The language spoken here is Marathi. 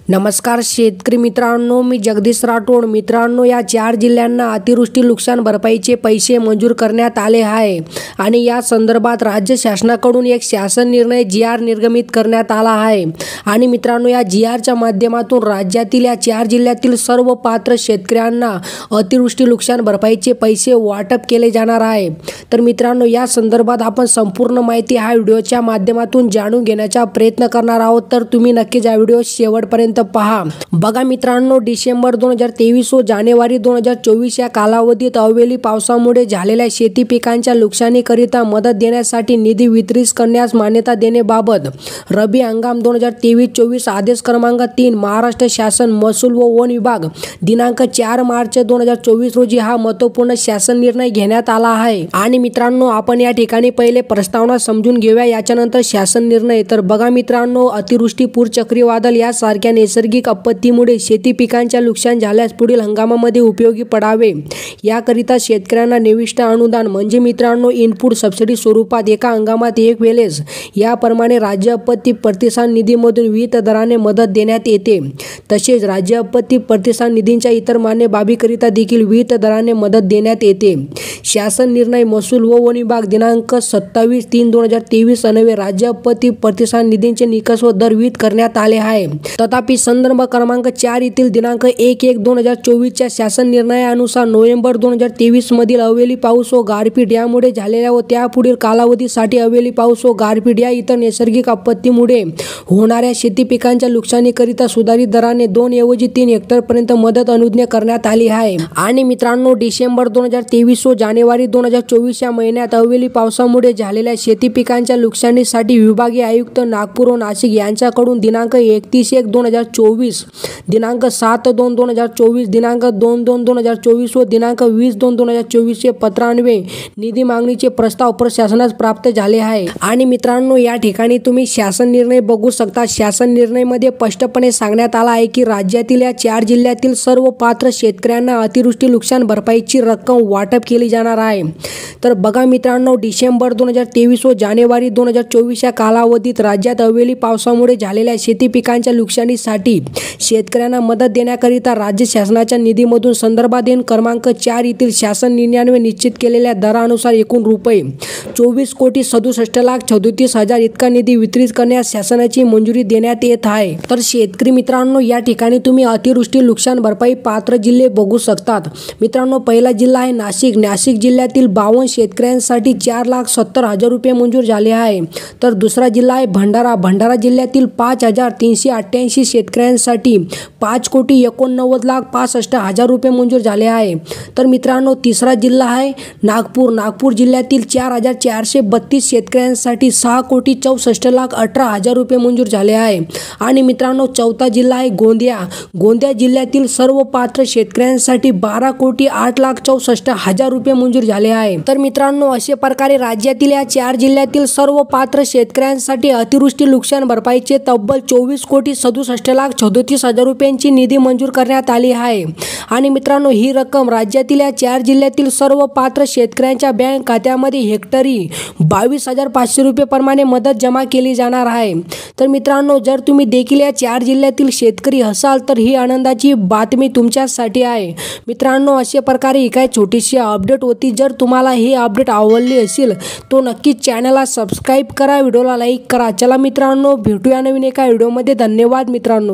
नमस्कार शेतकरी मित्रांनो, मी जगदीश राठोड. मित्रांनो, या 4 जिल्ह्यांना अतिवृष्टी नुकसान भरपाईचे पैसे मंजूर करण्यात आले आहे आणि या संदर्भात राज्य शासनाकडून एक शासन निर्णय GR निर्गमित करण्यात आला आहे. आणि मित्रांनो, या GRच्या माध्यमातून राज्यातील या 4 जिल्ह्यातील सर्व पात्र शेतकऱ्यांना अतिवृष्टी नुकसान भरपाईचे पैसे वाटप केले जाणार आहे. तर मित्रांनो, या संदर्भात आपण संपूर्ण माहिती हा व्हिडिओच्या माध्यमातून जाणून घेण्याचा प्रयत्न करणार आहोत. तर तुम्ही नक्कीच या व्हिडिओ शेवटपर्यंत पहा. बघा मित्रांनो, डिसेंबर 2023 व जानेवारी 2024 या कालावधीत अवेळी पावसामुळे झालेल्या शेती पिकांच्या नुकसानीकरिता मदत देण्यासाठी निधी वितरित करण्यास मान्यता देण्याबाबत रब्बी हंगाम 2023-24 आदेश क्रमांक 3 महाराष्ट्र शासन महसूल व वन विभाग दिनांक 4 मार्च 2024 रोजी हा महत्त्वपूर्ण शासन निर्णय घेण्यात आला आहे. आणि मित्रांनो, आपण या ठिकाणी पहिले प्रस्तावना समजून घेऊया, याच्यानंतर शासन निर्णय. तर बघा मित्रांनो, अतिवृष्टी, पूर, चक्रीवादळ यासारख्या नैसर्गिक आपत्तीमुळे शेती पिकांच्या नुकसान झाल्यास पुढील हंगामामध्ये उपयोगी पडावे याकरिता शेतकऱ्यांना निविष्ट अनुदान म्हणजे मित्रांनो इनपुट सबसिडी स्वरूपात एका हंगामात एक वेळेस याप्रमाणे राज्य आपत्ती प्रतिसाद निधीमधून विविध दराने मदत देण्यात येते. तसेच राज्य आपत्ती प्रतिसाद निधीच्या इतर मान्य बाबीकरिता देखील विविध दराने मदत देण्यात येते. शासन निर्णय महसूल व वन विभाग दिनांक 27/3/2023 अन्वये राज्य आपत्ती प्रतिसाद निधीचे निकष व दर विहित करण्यात आले आहे. तथापि संदर्भ क्रमांक 4 येथील दिनांक 1/1/2024 च्या शासन निर्णयानुसार नोव्हेंबर 2023 मधील अवेळी पाऊस व गारपीट यामुळे झालेल्या व त्यापुढील कालावधीसाठी अवेळी पाऊस व गारपीट या इतर नैसर्गिक आपत्तीमुळे होणाऱ्या शेती पिकांच्या नुकसानीकरिता सुधारित दराने 2 ऐवजी 3 हेक्टरपर्यंत मदत अनुज्ञा करण्यात आली आहे. आणि मित्रांनो, डिसेंबर 2023 व जानेवारी 2024 या महिन्यात अवेळी पावसामुळे झालेल्या शेती पिकांच्या नुकसानीसाठी विभागीय आयुक्त नागपूर व नाशिक यांच्याकडून दिनांक 31/1/2024, दिनांक 7/2/2024, दिनांक 2/2/2024 व दिनांक 20/2/2024 चे पत्रान्वये निधी मागणीचे प्रस्ताव प्रशासनास प्राप्त झाले आहे. आणि मित्रांनो, या ठिकाणी तुम्ही शासन निर्णय बघू शकता. शासन निर्णयमध्ये स्पष्टपणे सांगण्यात आला आहे की राज्यातील या 4 जिल्ह्यातील सर्व पात्र शेतकऱ्यांना अतिवृष्टी नुकसान भरपाईची रक्कम वाटप केली जाणार आहे. तर बघा मित्रांनो, डिसेंबर 2023 व जानेवारी 2024 या कालावधीत राज्यात अवेळी पावसामुळे झालेल्या शेती पिकांच्या नुकसानीसाठी शेतकऱ्यांना मदत देण्याकरिता राज्य शासनाच्या निधीमधून संदर्भाधीन क्रमांक 4 येथील शासन निर्णयान्वये निश्चित केलेल्या दरानुसार एकूण रुपये 24,67,37,000 इतका निधी वितरित करण्यास शासनाची मंजुरी देण्यात येत आहे. तर शेतकरी मित्रांनो, या ठिकाणी तुम्ही अतिवृष्टी नुकसान भरपाई पात्र जिल्हे बघू शकतात. मित्रांनो, पहिला जिल्हा आहे नाशिक. नाशिक जिल्ह्यातील 52 शेतकऱ्यांसाठी 4,70,000 रुपये मंजूर झाले आहे. तर दुसरा जिल्हा आहे भंडारा. भंडारा जिल्ह्यातील 5,388 शेतकऱ्यांसाठी 5,89,65,000 रुपये मंजूर झाले आहे. तर मित्रांनो, तिसरा जिल्हा आहे नागपूर. नागपूर जिल्ह्यातील 4,432 शेतकऱ्यांसाठी 6,64,18,000 रुपये मंजूर झाले आहे. आणि मित्रांनो, चौथा जिल्हा आहे गोंदिया. गोंदिया जिल्ह्यातील सर्व पात्र शेतकऱ्यांसाठी 12,08,64,000 रुपये मंजूर झाले आहे. तर मित्रांनो, अशा प्रकारे राज्यातील या 4 जिल्ह्यातील सर्व पात्र शेतकऱ्यांसाठी अतिवृष्टी नुकसान भरपाईचे तब्बल 24,67,38,000 रुपयांची निधी मंजूर करण्यात आली आहे. आणि मित्रांनो, ही रक्कम राज्यातील या 4 जिल्ह्यातील सर्व पात्र शेतकऱ्यांच्या बँक खात्यामध्ये हेक्टरी 22,500 रुपये प्रमाणे मदत जमा केली जाणार आहे. तर मित्रांनो, जर तुम्ही देखील या 4 जिल्ह्यातील शेतकरी असाल तर ही आनंदाची बातमी तुमच्यासाठी आहे. मित्रांनो, अशा प्रकारे ही काय छोटीशी अपडेट होती. जर तुम्हाला ही अपडेट आवडली असेल तो नक्कीच चॅनलला सबस्क्राईब करा, व्हिडिओला लाईक करा. चला मित्रांनो, भेटूया नवीन एका व्हिडिओमध्ये. धन्यवाद मित्रांनो.